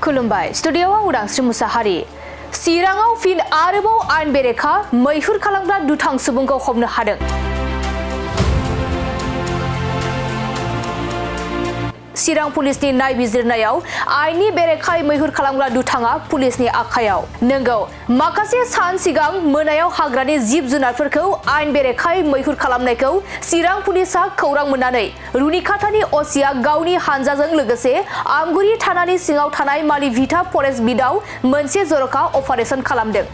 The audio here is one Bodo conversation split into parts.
खुलुमबाय स्टुडिय'आव उदांस्रि मुसाहारि चिराङाव फिन आरोबाव आयेन बेरेखा मैहुर खालामग्रा दुथां सुबुंखौ हमनो हादों। चिरां पुलिसनि नायबिजिरनायाव आयेननि बेरेखायै मैहुर खालामग्रा दुथाङा पुलिसनि आखायाव। नंगौ, माखासे सान सिगां मोनायाव हाग्रानि जिब जुनारफोरखौ आयेन बेरेखायै मैहुर खालामनायखौ चिरां पुलिसआ खौरां मोननानै रुनिखातानि असिया गावनि हानजाजों लोगोसे आमगुरि थानानि सिङाव थानाय मालिभिटा फरेस्ट बिटआव मोनसे जर'खा अपारेशन खालामदों।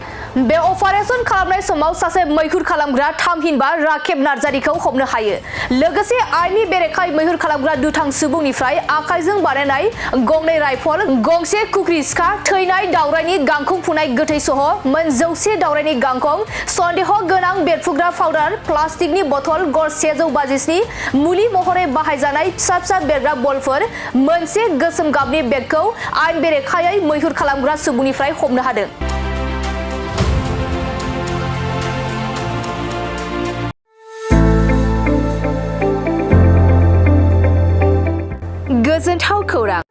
बे अपारेशन खालामनाय समाव सासे मैहुर खालामग्रा थामहिनबा राकेब नार्जारिखौ हमनो हायो। लोगोसे आयेननि बेरेखायै मैहुर खालामग्रा दुथां सुबुंनिफ्राय आखाइजों बानायनाय गंनै राइफल, गंसे कुख्रि सिखा, थैनाय दावरायनि गांखं फुनाय गोथै सह मोन 100 दावरायनि गांखं, सन्देह गोनां बेरफुग्रा पाउडार, प्लास्टिकनि बथल, गड़ 127 मुलि महरै बाहायजानाय फिसा फिसा बेरग्रा बलफोर, मोनसे गोसोम गाबनि बेगखौ आयेन बेरेखायै मैहुर खालामग्रा सुबुंनिफ्राय हमनो हादों। गोजोनथाव खौरां।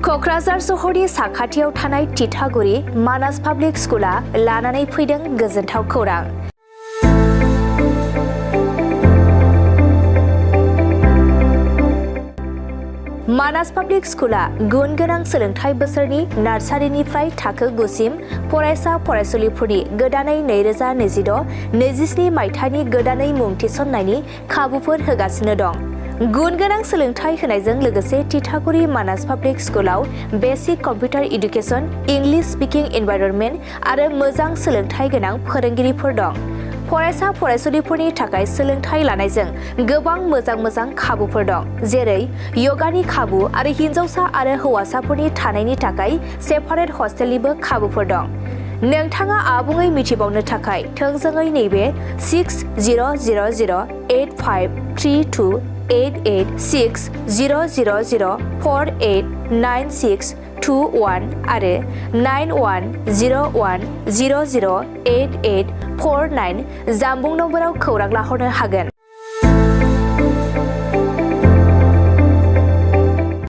क'क्राझार सहरनि साखाथियाव थानाय तितागुरि मानास पाब्लिक स्कुला लानानै फैदों गोजोनथाव खौरां। मानास पाब्लिक स्कुला गुन गोनां सोलोंथाइ बोसोरनि नार्सारिनिफ्राय थाखो 9 सिम फरायसा फरायसुलिफोरनि गोदानै 2026-27 मायथाइनि गोदानै मुं थिसननायनि खाबुफोर होगासिनो दं। गुन गोनां सोलोंथाइ होनायजों लोगोसे तितागुरि मानास पाब्लिक स्कुलाव basic computer education, English speaking environment आरो मोजां सोलोंथाइ गोनां फोरोंगिरिफोर दं। फरायसा फरायसुलिफोरनि थाखाय सोलोंथाइ लानायजों गोबां मोजां खाबुफोर दं, जेरै यगानि खाबु आरो हिन्जावसा आरो हौवासाफोरनि थानायनि थाखाय सेपारेट हस्टेलनिबो खाबुफोर दं। नोंथाङा आबुङै मिथिबावनो थाखाय थोंजोङै नैबे 600083286000489621 आरो 9101008849 जानबुं नम्बराव खौरां लाहरनो हागोन।